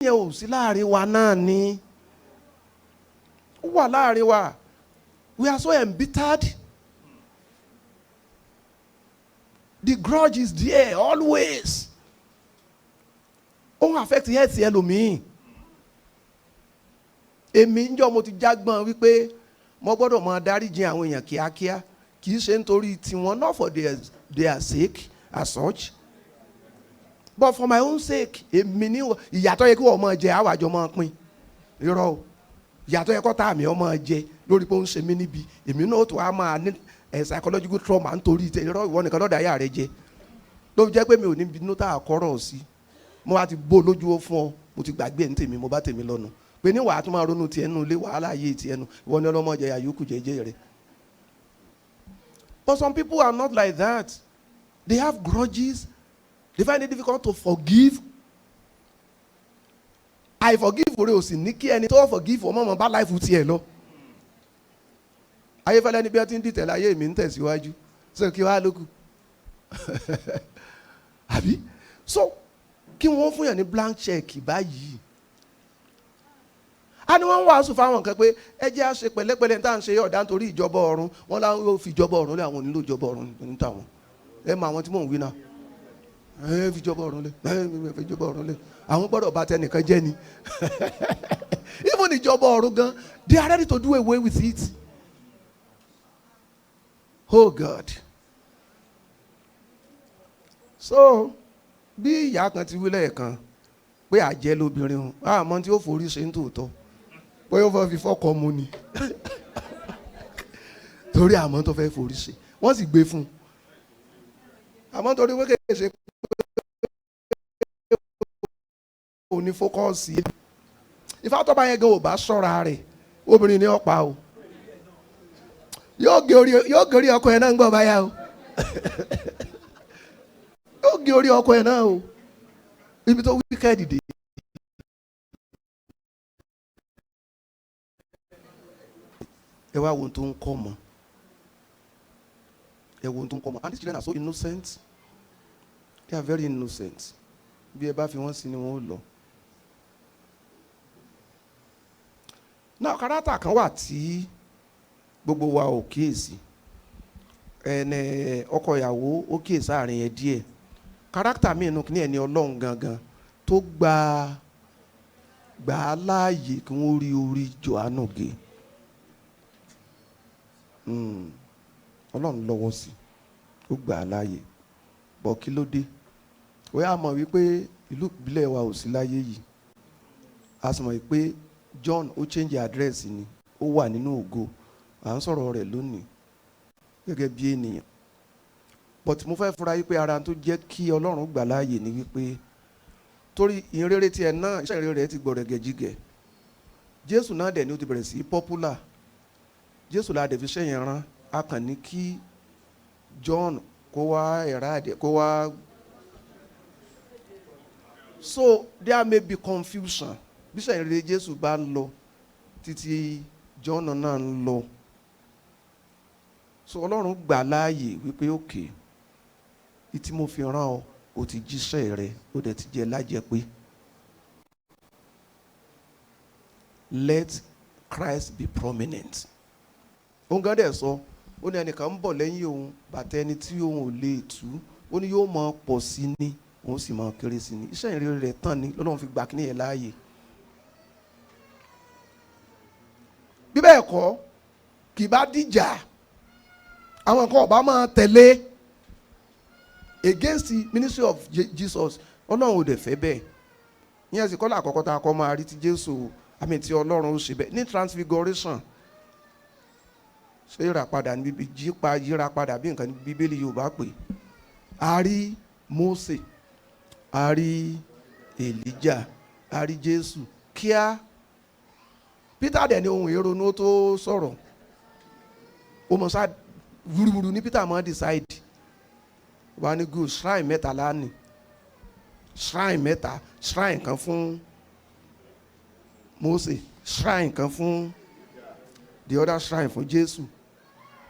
yẹn ò sí láàrin wa náà ni. Ó wà láàrin wa. We are so embittered. The grudge is there always. Ó ń affect health ẹlòmíì. Èmi ńjọ́ mo ti jágbọ́n wípé mo gbọ́dọ̀ máa dáríjì àwọn èèyàn kíákíá, kì í ṣe nítorí tiwọn, not for their sake as such, but for my own sake. Èmi ní ìyàtọ̀ yẹ kí wọ́n máa jẹ àwàjọ máa pín. Irọ́ o, ìyàtọ̀ yẹ kọ́ tá àmì ọmọ jẹ lórí pé ó ń ṣe mí níbi, èmi náà tó wá máa ní psychological trauma nítorí irọ́ ìwọ nìkan lọ́dà ayá rẹ jẹ. Ló fi jẹ́ pé mi ò ní bínú tá àkọ́rọ̀ sí. Mo wá ti bó lójú ó fún ọ, mo ti gbàgbé ẹ̀ ní tèmi, mo bá tèmi lọ́nu. Pé ní wàá tún máa ronú tiẹ̀ nù lé wàhálà ayé tiẹ̀ nù, ìwọ ni ọlọ́mọ jẹ àyókù jẹjẹ rẹ. But some people are not like that. They have grudges. They find it difficult to forgive. I forgive for you, ní kí ẹni tó forgive ọmọ ọmọ bá life tiẹ̀ lọ. Ayéfẹ́lẹ́ ni bí wọ́n ti ń dìtẹ̀ láyé mi ń tẹ̀síwájú. So kí wàá lókù. Àbí? So kí wọ́n fún yàn ní blank check báyìí. A ní wọ́n ń wàásù fáwọn nǹkan pé ẹ jẹ́ àṣẹ pẹ̀lẹ́pẹ̀lẹ́ tá à ń ṣe ọ̀dà nítorí ìjọba ọ̀run. Wọ́n láwọn yóò fi ìjọba ọ̀run lé, àwọn onílò ìjọba ọ̀run níta wọn. Ẹ mọ àwọn tí mò ń wí náà. Ẹ fi ìjọba ọ̀run lé, ẹ fi ìjọba ọ̀run lé. Àwọn gbọ́dọ̀ bá tẹnìkan jẹ́ ni. Even ìjọba ọ̀run gan, they are ready to do away with it. Oh God. So bí ìyá kan ti wí lẹ́ẹ̀kan pé àjẹ́ lóbìnrin o, àmọ́ tí ó forí ṣe ń tòótọ́, pé ó fẹ́ fi fọ́kọ mu ni. Torí àmọ́ tó fẹ́ forí ṣe, wọ́n sì gbé fún un. Àmọ́ torí wọ́n kéde ṣe kò ní fókọ́ọ̀sì. Ifá tó bá yẹn gan ò bá ṣọ́ra rẹ̀, obìnrin ni ó pa o. Yóò gé orí ọkọ ẹ̀ náà ń gbọ́ báyà o. Yóò gé orí ọkọ ẹ̀ náà o. Ibi tó wíkẹ́ẹ̀dì dé. Ẹ wá wo ohun tó ń kọ́ mọ́. Ẹ wo ohun tó ń kọ́ mọ́. And these children are so innocent. They are very innocent. Bí ẹ bá fi wọ́n sí ni wọ́n ó lọ. Now kárátà kan wà tí gbogbo wa ò kíyèsí. Ọkọ ìyàwó ó kíyèsí àárín yẹn díẹ̀. Kárátà míì nù kíní ẹni Ọlọ́run gangan tó gbà á láàyè kí wọ́n rí orí JOHANU gé. Ọlọ́run lọ́wọ́ sí, ó gbà á láàyè. Bọ̀ kí ló dé? Ó yá mọ̀ wípé ìlú ìbílẹ̀ wa ò sí láyé yìí. A sì mọ̀ wípé John ó change address ni, ó wà nínú ògo. À ń sọ̀rọ̀ rẹ̀ lónìí gẹ́gẹ́ bí ènìyàn. But mo fẹ́ fura wípé ara tó jẹ́ kí Ọlọ́run gbà láàyè ni wípé torí ìrere tiẹ̀ náà iṣẹ́ ìrere rẹ̀ ti gbọ̀rẹ̀gẹ̀ jígẹ̀. Jésù náà dẹ̀ ni ó ti bẹ̀rẹ̀ sí popular. Jésù la dẹ̀ fi ṣẹ́yìn rán. A kàn ní kí John kó wá ẹ̀rá kó wá. So there may be confusion. Bí ṣẹ́yìn rere Jésù bá lọ títí John náà ń lọ. So Ọlọ́run gbà láàyè wípé òkè ìtí mo fi rán ọ, o ti jíṣẹ́ rẹ, o dẹ̀ ti jẹ lájẹ pé. Let Christ be prominent. Òun gan dẹ̀ sọ, ó ní ẹnìkan ń bọ̀ lẹ́yìn òun, bàtà ẹni tí òun ò lè tú, ó ní yóò máa pọ̀ sí ní, òun sì máa kéré sí ní. Iṣẹ́ ìrere rẹ̀ tán ni Ọlọ́run fi gbà kíní yẹn láàyè. Bí bẹ́ẹ̀ kọ́, kì bá dìjà. Àwọn nǹkan ọba máa tẹ̀lé against the ministry of Jesus. Ọlọ́run ò dẹ̀ fẹ́ bẹ́ẹ̀. Ìyẹn sì kọ́ lákọ̀ọ́kọ́ tá a kọ́ máa rí ti Jésù, àmì tí Ọlọ́run ó ṣe bẹ́ẹ̀ ní transfiguration. Ṣé ìràpadà níbi yíra padà bí nǹkan Bíbélì Yorùbá pè. A rí Mósè, a rí Èlíjà, a rí Jésù. Kíá Peter dẹ̀ ní ohun èrò ní ó tó sọ̀rọ̀. Ó mọ̀ sáà wúruwúru ní Peter máa decide. Wà ní good shrine mẹ́ta lánìí. Shrine mẹ́ta, shrine kan fún Mósè, shrine kan fún the other shrine fún Jésù.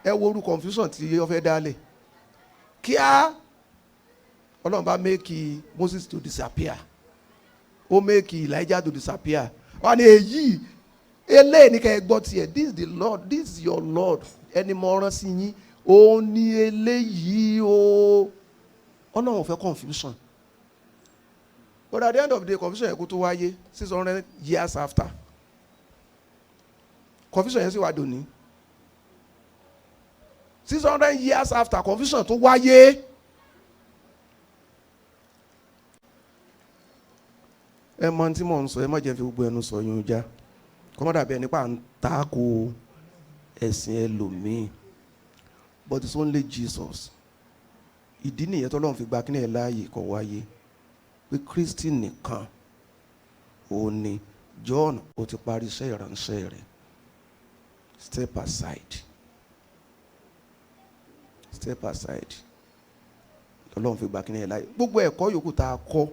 Ẹ wo orú confusion tí ó fẹ́ dálẹ̀. Kíá Ọlọ́run bá make Moses to disappear. ó make Elijah to disappear. Wọ́n ní èyí eléyìí ní ká ẹ gbọ́ tiẹ̀, this is the Lord, this is your Lord, ẹni mo rán sí yín, ó ní eléyìí o. Ọlọ́run ò fẹ́ confusion. But at the end of the day, confusion yẹn kó tó wáyé 600 years after. Confusion yẹn sì wá dòní. 600 years after confusion tó wáyé. Ẹ mọ tí mò ń sọ, ẹ má jẹ́ fi gbogbo ẹnu sọ yún já. Kọ́mọ́dà bẹ́ẹ̀ nípa ń tako ẹ̀sìn ẹlòmíì. But it's only Jesus. Ìdí nìyẹn tọ́lọ́run fi gba kíní ẹ̀ láàyè kó wáyé. Pé Kristi nìkan ò ní. John ó ti parí iṣẹ́ ìránṣẹ́ rẹ̀. Step aside. Step aside. Tọ́lọ́run fi gba kíní ẹ̀ láàyè. Gbogbo ẹ̀kọ́ yòókù tá a kọ́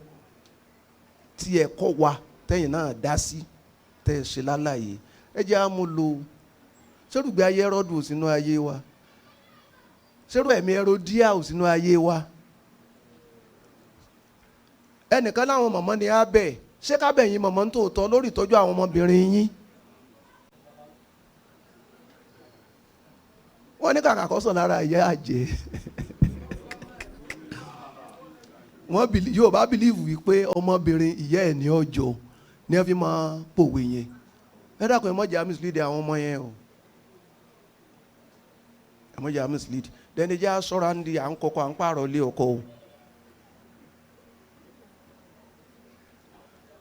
tí ẹ̀kọ́ wa tẹ́yìn náà dá sí tẹ́ ẹ ṣe lálàyé ẹ jẹ́ àmúlò. Ṣérùgbé ayé Hẹ́rọ́dù ò sínú ayé wa? Ṣérù ẹ̀mí Hẹ́rọ́díà ò sínú ayé wa? Ẹnìkan láwọn mọ̀mọ́ ni á bẹ̀, ṣé ká bẹ̀ yín mọ̀mọ́ ń tòótọ́ lórí ìtọ́jú àwọn ọmọbìnrin yín? Wọ́n ní kàkà kọ́sọ̀ lára ìyá àjẹ́. Wọ́n yóò bá bìlíìfù wípé ọmọbìnrin ìyá ẹ̀ ní ọjọ́ ní ẹ fi máa pòwe yẹn. Ẹ dákun ẹ má jẹ́ mislead àwọn ọmọ yẹn o. Ẹ má jẹ́ mislead. Dẹ́ni jẹ́ aṣọ́ra ń di à ń kọ́kọ́ à ń pààrọ̀ lé ọkọ o.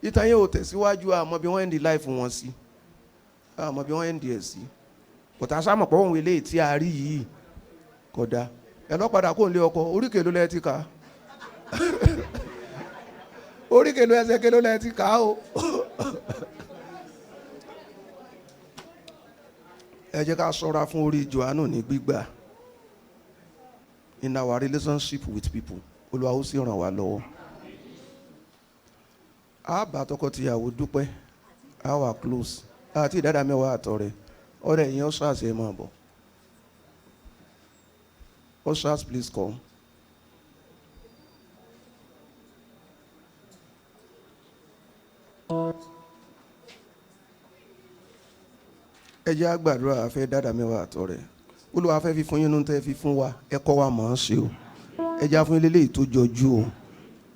Ìtàn yẹn ò tẹ̀síwájú àmọ́ bí wọ́n end life wọn sí. Àmọ́ bí wọ́n end ẹ̀ sí. Bọ̀tà sámọ̀ pọ̀ òun ilé tí a rí yìí kódà. Ẹ lọ́ padà kó ń lé ọkọ oríkèé ló lẹ́ẹ̀ ti kà. Oríkèé ló ẹsẹ̀ ké ló lẹ́ẹ̀ ti kà o. Ẹ jẹ́ ká ṣọ́ra fún orí JOHANU ní gbígbà. In our relationship with people, Olúwa ó sì ràn wá lọ́wọ́. A bá tọkọtìyàwó dúpẹ́, a wà close. Àti ìdádá mẹ́wàá àtọ̀rẹ́. Ọ̀rẹ́ yẹn ushers ẹ máa bọ̀. Ushers please come. Ẹ jẹ́ á gbàdúrà àfẹ́ dádá mẹ́wàá àtọ̀rẹ́. Olúwa fẹ́ fi fún yín nínú tẹ́ fi fún wa, ẹ kọ́ wa mọ̀ ọ́n ṣe o. Ẹ jẹ́ á fún yín lélẹ́yìí tó jọjú o.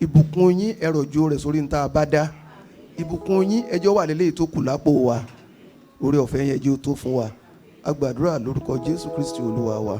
Ìbùkún yín ẹ rọ̀jò rẹ̀ sórí níta bá dá. Ìbùkún yín ẹjọ́ wà lélẹ́yìí tó kù lápò wa. Oore ọ̀fẹ́ yẹn jẹ́ ó tó fún wa. A gbàdúrà lórúkọ Jésù Kristi Olúwa wa.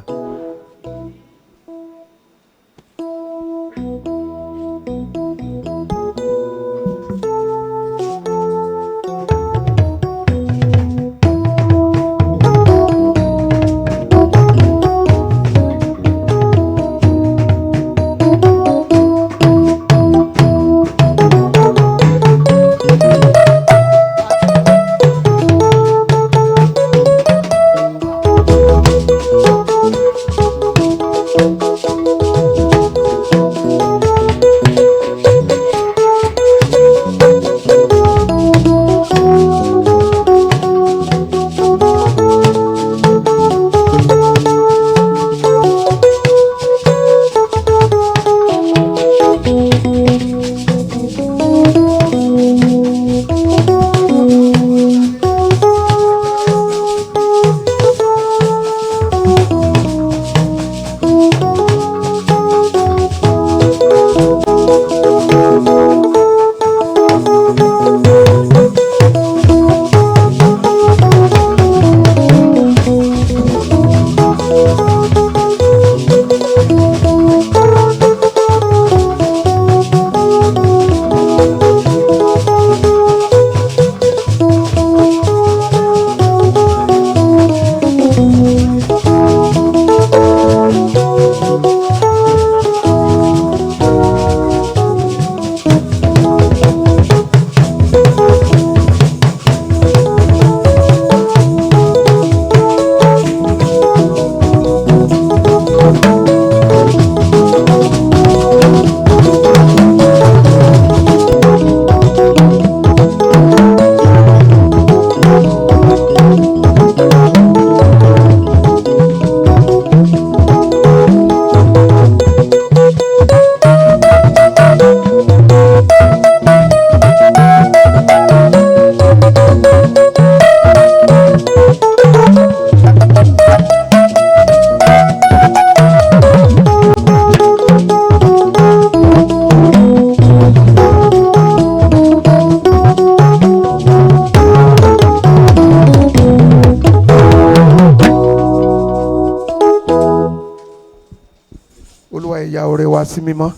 ọrẹ wa sí mímọ́,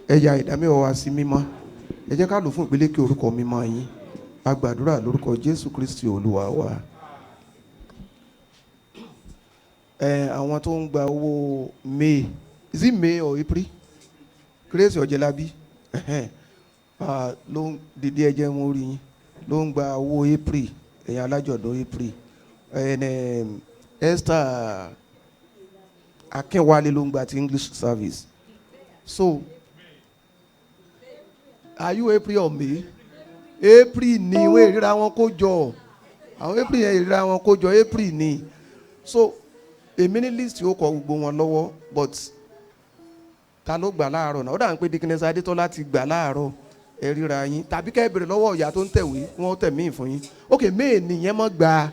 ẹ ya ìdámẹ́wàá wa sí mímọ́, ẹ jẹ́ ká lò fún ìgbélékè orúkọ mímọ́ yín. A gbàdúrà lórúkọ Jésù Kristi Olúwa wa. Àwọn tó ń gba owó May, is it May or April? Grace Ọ̀jẹ̀lábí ló ń dìde ẹ̀jẹ̀ wọn orí yín ló ń gba owó April, ẹ̀yìn alájọ̀dún April. Esther Akínwálé ló ń gba ti English service. So are you April or May? April ni wọ́n ìríra wọn kó jọ, àwọn April yẹn ìríra wọn kó jọ, April ni. So èmi ní list yóò kọ gbogbo wọn lọ́wọ́, but ta ló gbà láàárọ̀ náà? Ó dà ń pé Dickiness Adétọ́lá ti gbà láàárọ̀, ẹ ríra yín tàbí kẹ́ ẹ bèrè lọ́wọ́ ìyá tó ń tẹ̀wé wọ́n tẹ̀ mí fún yín. Ok, May nìyẹn mọ́ gbà,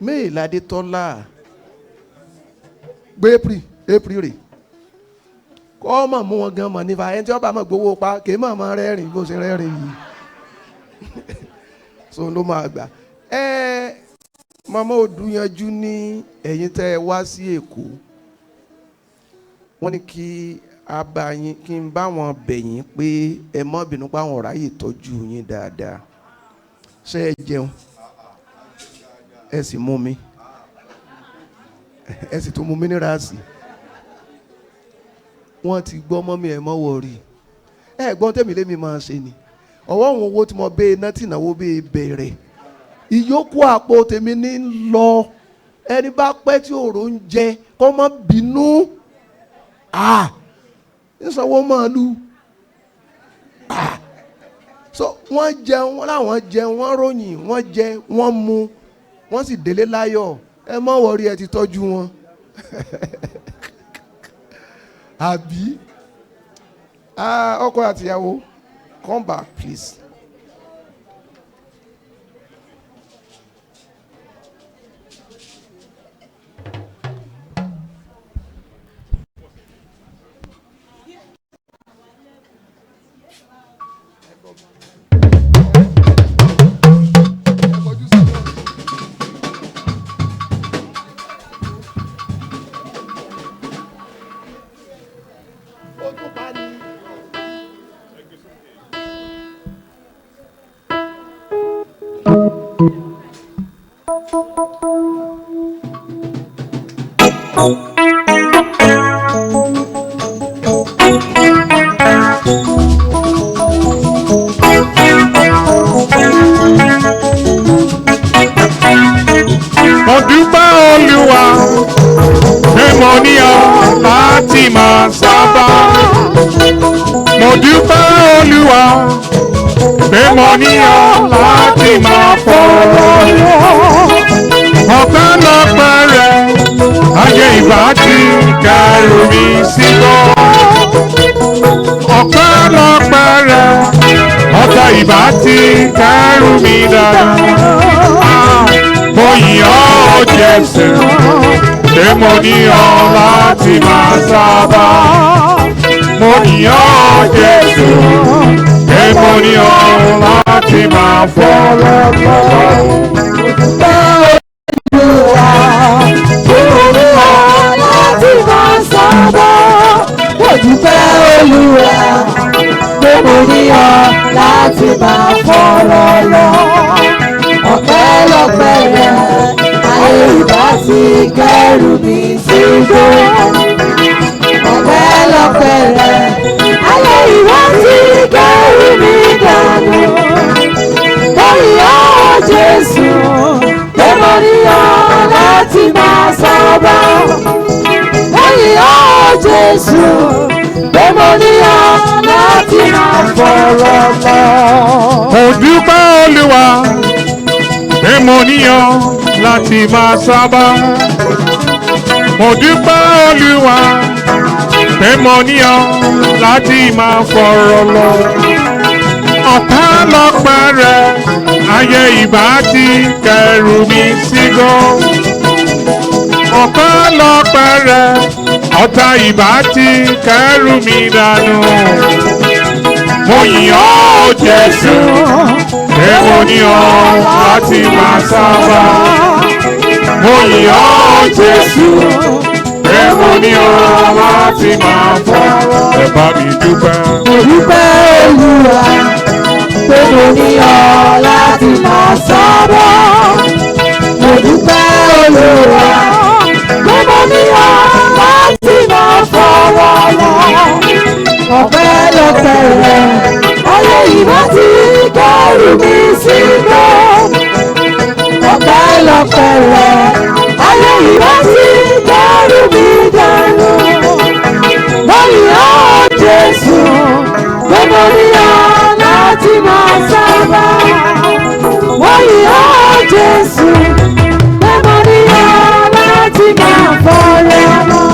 May Ládétọ́lá gbé April rè kọ́ mọ̀ mú wọn gan mọ̀ nípa ẹni tí wọ́n bá mọ̀ gbowó pa kì í mọ̀ mọ́ rẹ́rìn bó ṣe rẹ́rìn yìí so ló máa gbà. Màmá Odúyanjú ní ẹ̀yin tẹ́ ẹ wá sí Èkó, wọ́n ní kí a bá yín, kí n bá wọn bẹ̀ yín pé ẹ má bínú pé àwọn ráyè tọ́jú yín dáadáa. Ṣé ẹ jẹun? Ẹ sì mú mi, ẹ sì tún mú mínírààsì. Wọ́n ti gbọ́ mọ́ mi, ẹ mọ́ wọ̀rí. Gbọ́n tẹ̀mí lémi máa ṣe ni. Ọwọ́ òun owó tí mo bẹ́ẹ̀ náà tí ìnáwó bẹ́ẹ̀ bẹ̀rẹ̀. Ìyókù àpò tèmi ní lọ. Ẹni bá pẹ́ tí òòrò ń jẹ kó má bínú. Ìsanwó màálù. So wọ́n jẹun, wọ́n láwọn jẹun, wọ́n ròyìn, wọ́n jẹ, wọ́n mu, wọ́n sì délé láyọ̀. Ẹ mọ́ wọ̀rí, ẹ ti tọ́jú wọn. Àbí ọkọ àtìyàwó, come back please. Láti máa sábà, mo dúpẹ́ Olúwa pé mo níyàn láti máa fọ̀rọ̀ lọ. Ọpẹ́lọpẹ́ rẹ̀ ayé ìbá ti kẹrù mi sígọ́. Ọpẹ́lọpẹ́ rẹ̀ ọ̀tá ìbá ti kẹrù mi dànù. Mo yìn ọ́ Jésù pé mo níyàn láti máa sábà. Mo yìn ọ́ Jésù pé mo ní ọ láti máa fọwọ́. Ẹ bá mi dúpẹ́. Mo dúpẹ́ Olúwa pé mo ní ọ láti máa sọ̀rọ̀. Mo dúpẹ́ Olúwa pé mo ní ọ láti máa fọwọ́ lọ. Ọpẹ́lọpẹ́ rẹ ayé ìbá ti kẹ́rù mi sígbó. Ọpẹ́lọpẹ́ rẹ ayé ìbá ti kẹ́rù mi dànù. Mo yìn ọ́ Jésù pé mo ní ọ láti máa sábà. Mo yìn ọ́ Jésù pé mo ní ọ láti máa fọrẹ mọ́.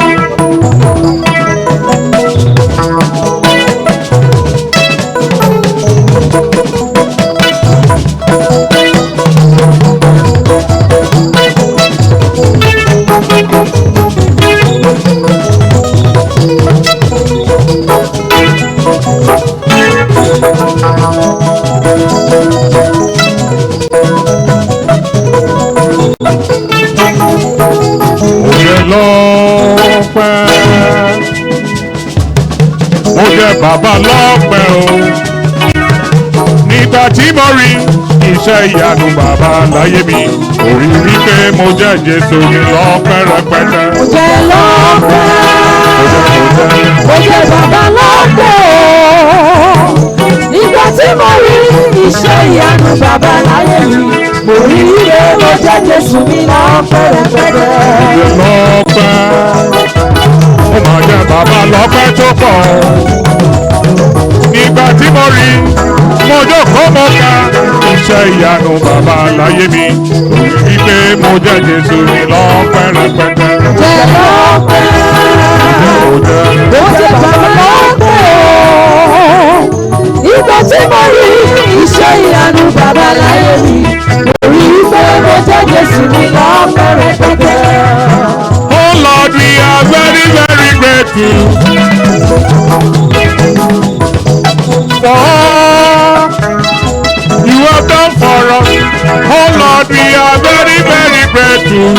Mo jẹ́ bàbá lọ́pẹ́ o. Nígbà tí mo rí iṣẹ́ ìyanu bàbá láyé mi, kò rí wípé mo jẹ́ Jésù ní lọ́pẹ́ rẹpẹtẹ. Mo jẹ́ lọ́pẹ́, mo jẹ́ bàbá lọ́pẹ́ o. Nígbà tí mo rí iṣẹ́ ìyanu bàbá láyé mi, mo rí wípé mo jẹ́ Jésù ní lọ́pẹ́ rẹpẹtẹ. Mo jẹ́ lọ́pẹ́, mo máa jẹ́ bàbá lọ́pẹ́ tó pọ̀. Nígbà tí mo rí mo jókòó mo ka iṣẹ́ ìyanu bàbá láyé mi, kò rí wípé mo jẹ́ Jésù ní lọ́pẹ́ rẹpẹtẹ. Jẹ́ lọ́pẹ́, mo jẹ́ bàbá lọ́pẹ́ o. Nígbà tí mo rí iṣẹ́ ìyanu bàbá láyé mi, mo rí wípé mo jẹ́ Jésù ní lọ́pẹ́ rẹpẹtẹ. Oh Lord, we are very, very grateful for all you have done for us. Oh Lord, we are very, very grateful,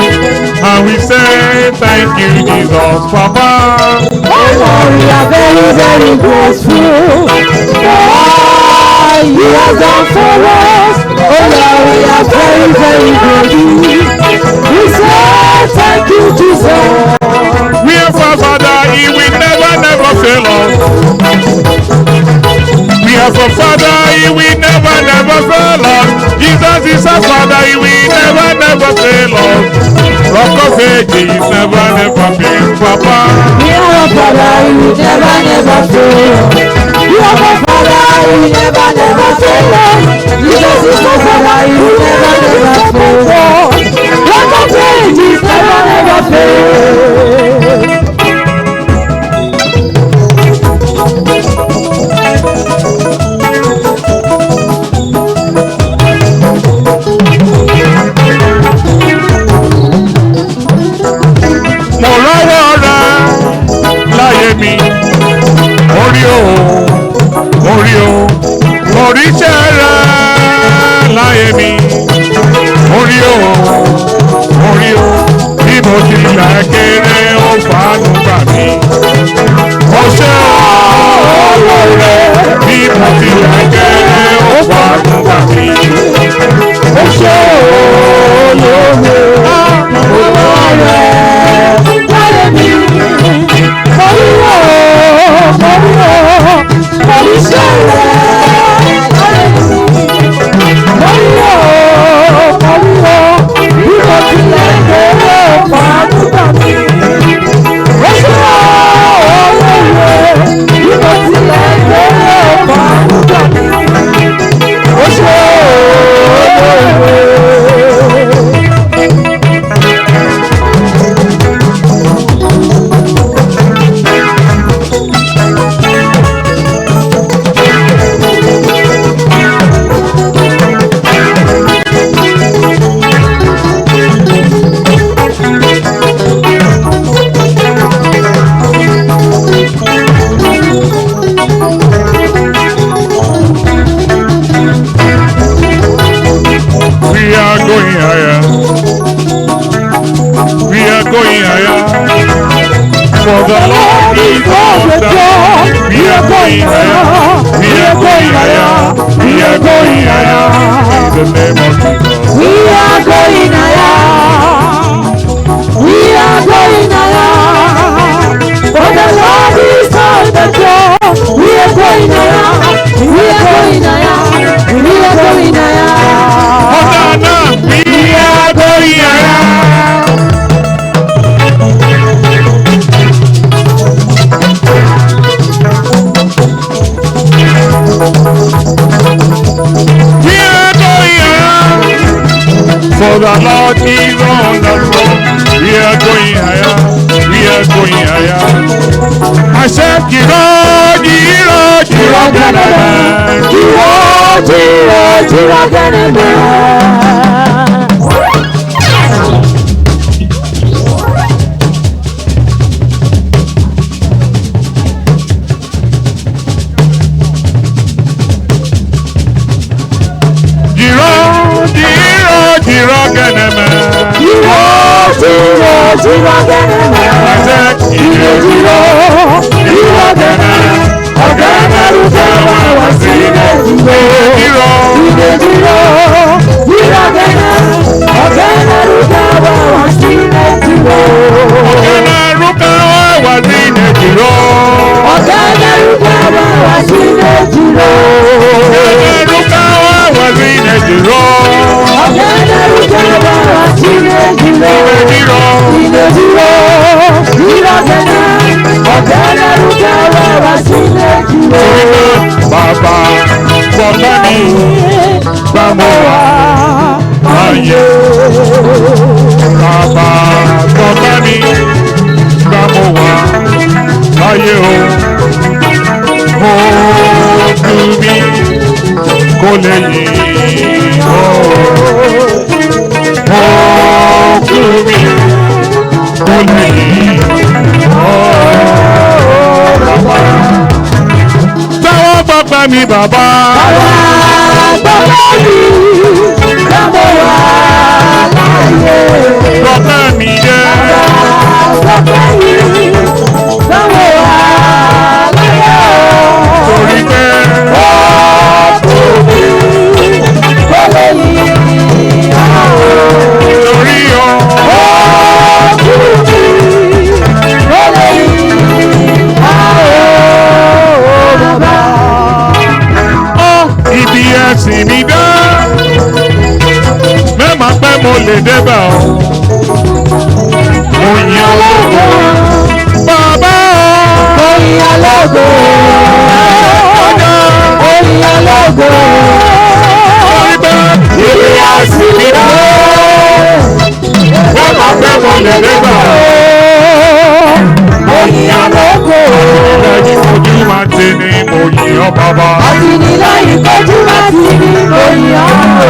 and we say thank you, Jesus, Papa. Oh Lord, we are very, very grateful for all you have done for us. Oh Lord, we are very, very grateful. We say thank you, Jesus. We have a Father, He will never, never fail us. We have a Father, He will never, never fail us. Jesus is our Father, He will never, never fail us. Rock of Ages, never, never fail, Papa. We have a Father, He will never, never fail. We have a Father, He will never, never fail us. Jesus is our Father, He will never, never fail. Rock of Ages, never, never fail. Mo rọ́wọ́ rẹ láyé mi, orí o, oríṣẹ́ rẹ láyé mi, orí o, bí mo tilẹ̀ kéré ó fàánú gbà mí. Mo ṣe olóore, bí mo tilẹ̀ kéré ó fàánú gbà mí. Mo ṣe olóore, olóore. Thank you. the Lord is wonderful. We are going higher. We are going higher. We are going higher. In the name of Jesus. We are going higher. We are going higher. For the Lord is on the throne. We are going higher. We are going higher. We are going higher. Hosanna, we are going higher. We are going higher. For the Lord is on the throne. We are going higher. We are going higher. I said, Jiro, Jiro, Jiro, Jiro, Jiro, Jiro, Jiro, Baba, baba mi, bamoa, aye. Baba, baba mi, bamoa, aye o. Oh, to me, koleyi, oh, to me, koleyi, Baba. Baba mi baba. Baba mi, bamoa, aye. Baba mi ye. Baba mi, bamoa, aye. Torí pé torí o. Ibi ẹ̀sìn mi dá mẹ́màá pẹ́ mo lè débẹ̀ o. Mo yan lógo bàbá o. Mo yan lógo. Mo yan lógo. Ibi ẹ̀sìn mi dá mẹ́màá pẹ́ mo lè débẹ̀ o. Mo yan lógo. Lẹ́yìn ojú máa ti ní mo yan bàbá. Àti ní lẹ́yìn kojú máa ti ní mo yan o.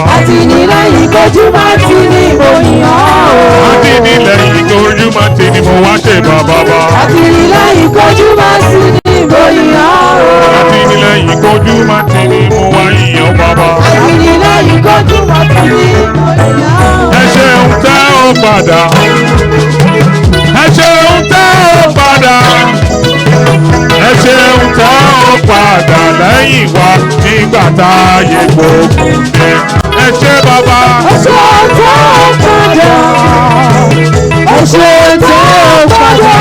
Àtìlẹ́yìn kojú máa ti ní mo yàn o. Àtìlẹ́yìn kojú máa ti ní mo wá ṣe bàbá. Àtìlẹ́yìn kojú máa ti ní mo yàn o. Àtìlẹ́yìn kojú máa ti ní mo wá yàn bàbá. Àtìlẹ́yìn kojú máa ti ní mo yàn o. Ẹ ṣeun tẹ́ ó padà. Ẹ ṣeun tẹ́ ó padà. Ẹ ṣeun tẹ́ ó padà lẹ́yìn wa nígbà tá a yẹ gbogbo dé. Ẹ ṣe bàbá. Ẹ ṣeun tẹ́ ó padà. Ẹ ṣeun tẹ́ ó padà.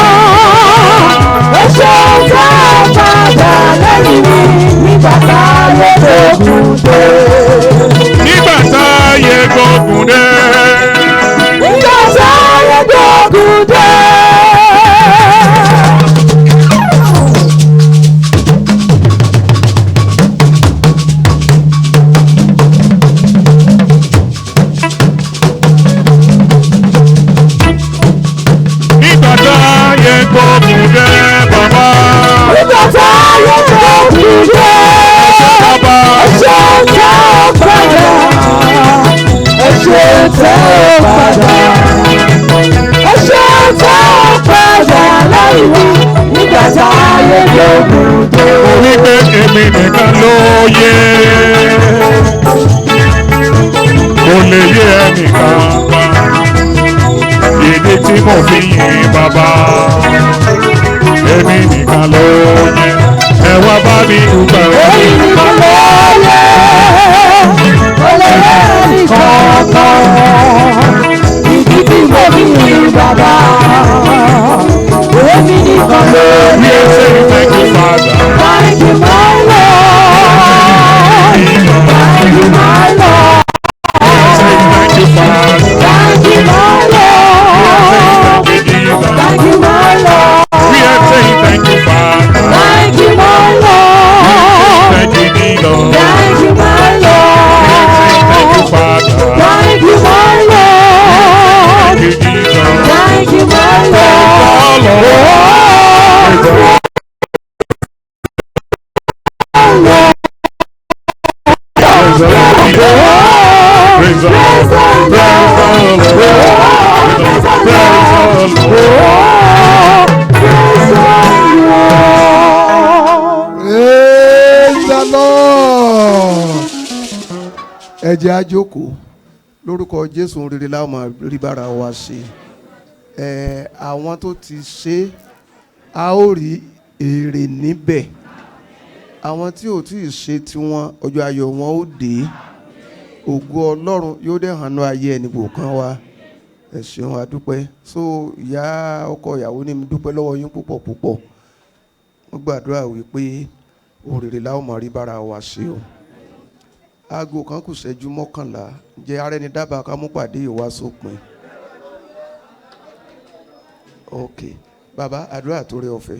Ẹ ṣeun tẹ́ ó padà lẹ́yìn mi nígbà tá a yẹ gbogbo dé. Nígbà tá a yẹ gbogbo dé. Nígbà tá a yẹ gbogbo dé. èmi nìkan ló yé. Kò lè yé ẹnìkan kan. Ìdí tí mo fi yìn bàbá. Èmi nìkan ló yé. Ẹ wá bá mi dúpẹ́. Èmi nìkan ló yẹ, kò lè yé ẹnìkan kan. Ìdí tí mo fi yìn bàbá. Èmi nìkan ló We yẹ. are saying thank you, Father. Thank you, my Lord. Thank you, my Lord. We are saying thank you, Father. Thank you, my Lord. Thank you, my Lord. We are saying thank you, Father. Thank you, my Lord. Thank you, Jesus. Thank you, my Lord. Thank you, Father. Thank you, my Lord. Thank you, Jesus. Thank you, my Lord. Lord. Praise the Lord. Praise the Lord. Praise the Lord. Praise the Lord. Ẹ jẹ́ a jókòó lórúkọ Jésù rere la máa rí bára wa ṣe. Àwọn tó ti ṣe a ó rí èrè níbẹ̀. Àwọn tí ò tí ì ṣe tiwọn ọjọ́ ayọ̀ wọn ó dé. Ògo Ọlọ́run yóò dẹ̀ hàn ní ayé ẹnì kọ̀ọ̀kan wa. Ẹ ṣeun a dúpẹ́. So ìyá ọkọ ìyàwó ní mi dúpẹ́ lọ́wọ́ yín púpọ̀ púpọ̀. Wọ́n gbàdúrà wípé òrèrè la ó máa rí bára wa ṣe o. Aago kan kù ṣẹ́jú 11 jẹ́ ara ẹni dábàá ká mú pàdé ìwà sópin. Ok bàbá àdúrà tó rẹ ọ̀fẹ́.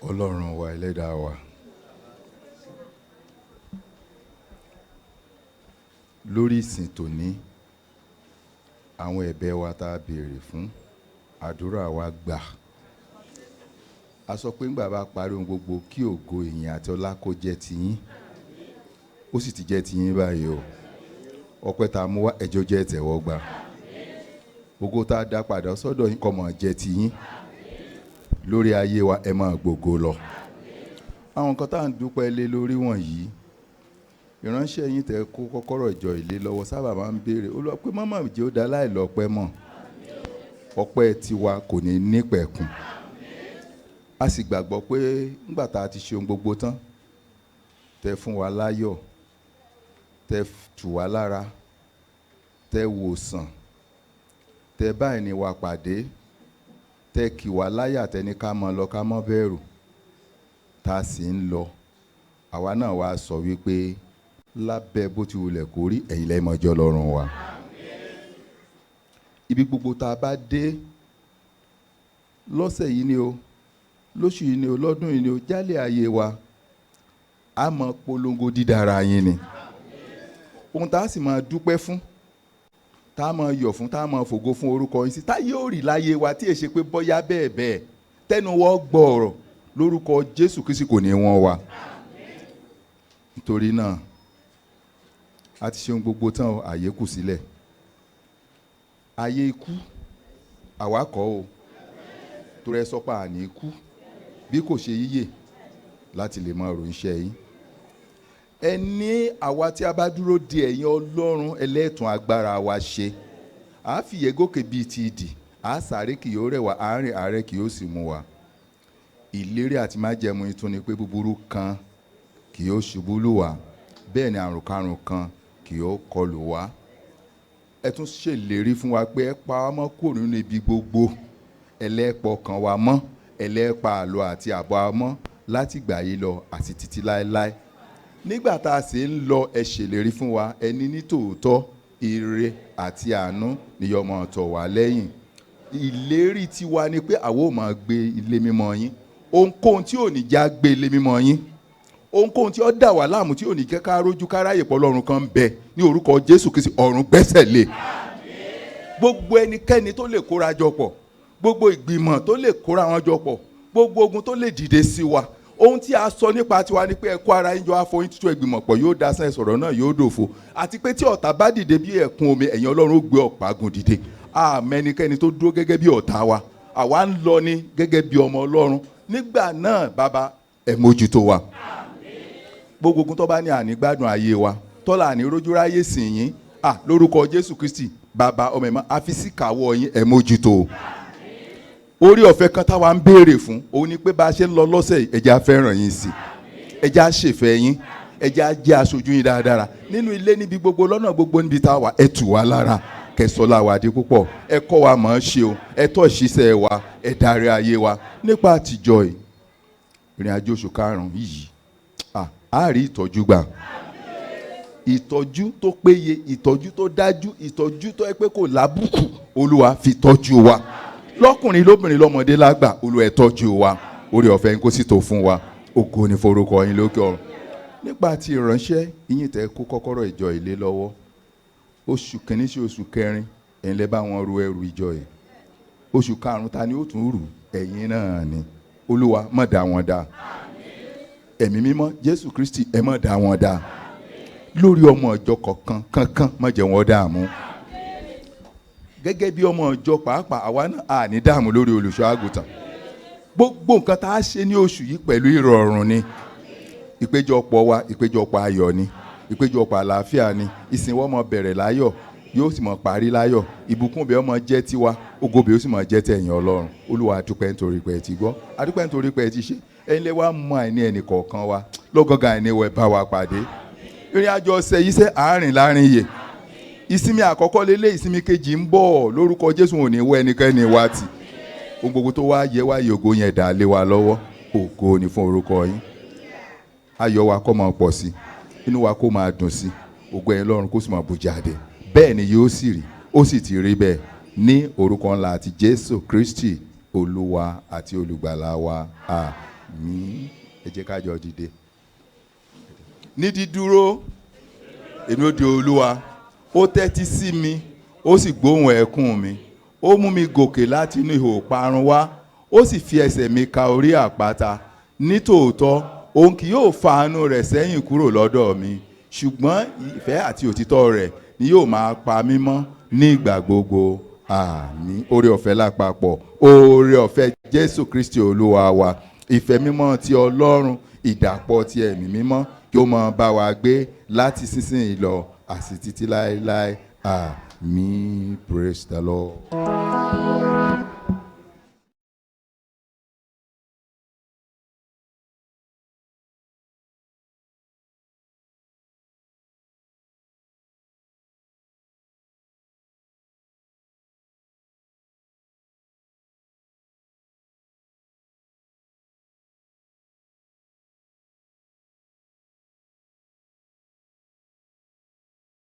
Ọlọ́run wa ẹlẹ́dàá wa, lórí ìsìn tòní àwọn ẹ̀bẹ̀ wa tá a béèrè fún àdúrà wa gbà. A sọ pé ńgbà bá parí ohun gbogbo kí ògo ìyìn àti ọlá kó jẹ́ tiyín, ó sì ti jẹ́ tiyín báyìí o. Ọpẹ́ tá a mú wá ẹjọ́ jẹ́ ìtẹ́wọ́gbà. Ògo tá a dá padà sọ́dọ̀ yín kó máa jẹ́ tiyín. Lórí ayé wa ẹ máa gbògo lọ. Àwọn nǹkan tá à ń dúpẹ́ lé lórí wọ̀nyí, ìránṣẹ́ yín tẹ́ kó kọ́kọ́rọ́ ìjọ ilé lọ́wọ́ sábà máa ń béèrè Olúwa pé mọ́mọ́ ìjẹ́ ó dá láì lọ́pẹ́ mọ́. Ọpẹ́ tiwa kò ní nípẹ̀kun. A sì gbàgbọ́ pé nígbà tá a ti ṣe ohun gbogbo tán, tẹ́ fún wa láyọ̀, tẹ́ tù wá lára, tẹ́ wòsàn, tẹ́ bá ẹni wa pàdé, tẹ́ kì wá láyà tẹ́ni ká mọ́ lọ ká mọ́ bẹ̀rù, tá a sì ń lọ. Àwa náà wá sọ wípé lábẹ́ bó ti wulẹ̀ kó rí ẹ̀yin lẹ́yìn mọ́jọ́ lọ́rùn wa. Ibi gbogbo tá a bá dé lọ́sẹ̀ yìí ni o, lóṣù yìí ni o, lọ́dún yìí ni o, jálẹ̀ ayé wa a máa polongo dídára yín ni. Ohun tá a sì máa dúpẹ́ fún, tá a máa yọ̀ fún, tá a máa fògo fún orúkọ yín sí, tá yóò rí láyé wa tí èṣe pé bọ́yá bẹ́ẹ̀ bẹ́ẹ̀ tẹ́nu wọ́n gbọ́ ọ̀rọ̀ lórúkọ Jésù Kristi kò ní wọ́n wa. Nítorí náà a ti ṣe ohun gbogbo tán, àyè kù sílẹ̀. Ayé ikú àwa kọ́ o, torí ẹ sọ pé àní ikú bí kò ṣe yíyè láti lè máa ròyìn iṣẹ́ yín. Ẹ ní àwa tí a bá dúró di ẹ̀yin Ọlọ́run ẹlẹ́tùn agbára wa ṣe, a fìyẹ́ gòkè bíi ti ìdì, a sáré kì yóò rẹ̀ wá, a rìn àárẹ̀ kì yóò sì mú wa. Ìlérí àti májẹ̀mú yín tún ni pé búburú kan kì yóò ṣubú lù wá, bẹ́ẹ̀ ni àrùn karùn kan kì yóò kọlù wá. Ẹ tún ṣèlérí fún wa pé ẹ pa wá mọ́ kúrò nínú ibi gbogbo, ẹlẹ́pọ̀ kan wa mọ́, ẹlẹ́pa àlọ́ àti àbọ̀ wa mọ́ láti gbà yí lọ àti títí láéláé. Nígbà tá a sì ń lọ ẹ ṣèlérí fún wa, ẹni ní tòótọ́ ire àti àánú ni yóò máa tọ̀ wá lẹ́yìn. Ìlérí tiwa ni pé àwa ó máa gbé ilé mímọ́ yín. Ohunkóhun tí ò ní já gbé ilé mímọ́ yín, ohunkóhun tí ó dà wá láàmú tí ò ní kẹ́ ká rójú káráyè pọ̀ lọ́run kan bẹ ní orúkọ Jésù Kristi ọ̀run gbẹ́sẹ̀ lé. Gbogbo ẹnikẹ́ni tó lè kóra jọ pọ̀, gbogbo ìgbìmọ̀ tó lè kóra wọn jọ pọ̀, gbogbo ogun tó lè dìde sí wa, ohun tí a sọ nípa tiwa ni pé ẹ kó ara yín jọ àfọyín tútù ìgbìmọ̀ pọ̀ yóò dasán ìsọ̀rọ̀ náà yóò dòfo, àti pé tí ọ̀tá bá dìde bí ẹ̀kún omi ẹ̀yin Ọlọ́run ó gbé ọ̀págun dìde. àmẹ́nikẹ́ni tó dúró gẹ́gẹ́ bí ọ̀tá wa, àwa ń lọ ní gẹ́gẹ́ bí ọmọ Ọlọ́run. Nígbà náà bàbá ẹ mójútó wa. Gbogbo ogun tó bá ní ànígbádùn ayé wa, tọ́lá àní rójú ráyè sìn yín, lórúkọ Jésù Kristi bàbá ọmọ ẹ̀mọ́ àfisíkàwọ́ yín ẹ mójútó. Orí ọ̀fẹ́ kan táwa ń béèrè fún òun ni pé bá a ṣe ń lọ lọ́sẹ̀ yìí, ẹ jẹ́ á fẹ́ràn yín sí, ẹ jẹ́ á ṣèfẹ́ yín, ẹ jẹ́ á jẹ́ aṣojú yín dáadáa nínú ilé, níbi gbogbo, lọ́nà gbogbo níbi tá a wà, ẹ tù wá lára, kẹsọ́lá wa dé púpọ̀, ẹ kọ́ wa mọ̀ ọ́n ṣe o, ẹ tọ́ ìṣiṣẹ́ wa, ẹ darí ayé wa. Nípa àtijọ́ yìí, ìrìn àjò oṣù karùn-ún yìí, a rí ìtọ́jú gbà, ìtọ́jú tó péye, ìtọ́jú tó dájú, ìtọ́jú tó ẹ pé kò lábùkù. Olúwa fi tọ́jú wa, lọ́kùnrin lóbìnrin lọ́mọdé lágbà, Olúwa ẹ tọ́jú wa. Oore ọ̀fẹ́ yín kó sì tó fún wa. Ògo ni forúkọ yín lókè ọ̀run. Nípa ti ìránṣẹ́ yín tẹ́ kó kọ́kọ́rọ́ ìjọ ilé lọ́wọ́, oṣù kìíní sí oṣù kẹrin ẹ̀yin lẹ bá wọn ru ẹrù ìjọ yìí. Oṣù karùn-ún ta ni ó tún rù? Ẹ̀yin náà ni. Olúwa má dá wọn dá. Ẹ̀mí mímọ́ Jésù Kristi ẹ má dá wọn dá. Lórí ọmọ ìjọ kọ̀ọ̀kan kankan má jẹ́ wọn dààmú. Gẹ́gẹ́ bí ọmọ ìjọ pàápàá àwa náà àní dààmú lórí olùṣọ́ àgùntàn. Gbogbo nǹkan tá a ṣe ní oṣù yìí pẹ̀lú ìrọ̀rùn ni. Ìpéjọpọ̀ wa ìpéjọpọ̀ ayọ̀ ni, ìpéjọpọ̀ àlàáfíà ni. Ìsìn wa máa bẹ̀rẹ̀ láyọ̀, yóò sì máa parí láyọ̀. Ìbùkún bẹ́ẹ̀ máa jẹ́ tiwa, ògo bẹ́ẹ̀ ó sì máa jẹ́ tẹ̀yìn Ọlọ́run. Olúwa a dúpẹ́ nítorí pé ẹ ti gbọ́, a dúpẹ́ nítorí pé ẹ ti ṣe. Ẹ̀yin lẹ wá mọ àìní ẹnì kọ̀ọ̀kan wa, lọ́gọ́gàn àìní wẹ̀ bá wa pàdé. Ìrìn àjò ọ̀sẹ̀ yìí ṣe àárín láàrin yè. Ìsinmi àkọ́kọ́ lélẹ̀, ìsinmi kejì ń bọ̀. Lórúkọ Jésù ò ní wọ ẹnikẹ́ni wa tì. Ohun gbogbo tó wá yẹ wá yògo yẹn dà lé wa lọ́wọ́. Ògo ni fún orúkọ yín. Ayọ̀ wa kó máa pọ̀ sí, inú wa kó máa dùn sí, ògo ẹ̀yin Ọlọ́run kó sì máa bù jáde. Bẹ́ẹ̀ ni yóò sì rí, ó sì ti rí bẹ́ẹ̀ ní orúkọ ńlá àti Jésù Kristi Olúwa àti olùgbàlà wa. Àmín. Ẹ jẹ́ ká jọ dìde. Ní dídúró, èmi ó di Olúwa, ó tẹ́tí sí mi, ó sì gbóhùn ẹkún mi, ó mú mi gòkè láti inú ihò parun wá, ó sì fi ẹsẹ̀ mi ka orí àpáta. Nítòótọ́ òun kì yóò fa àánú rẹ̀ sẹ́yìn kúrò lọ́dọ̀ mi, ṣùgbọ́n ìfẹ́ àti òtítọ́ rẹ̀ ni yóò máa pa mí mọ́ ní ìgbà gbogbo. Àmín. Oore ọ̀fẹ́ lápapọ̀, oore ọ̀fẹ́ Jésù Kristi Olúwa wa, ìfẹ́ mímọ́ ti Ọlọ́run, ìdàpọ̀ ti ẹ̀mí mímọ́ kí ó máa bá wa gbé láti sísìn lọ àti títí láéláé. Àmín. Praise the Lord.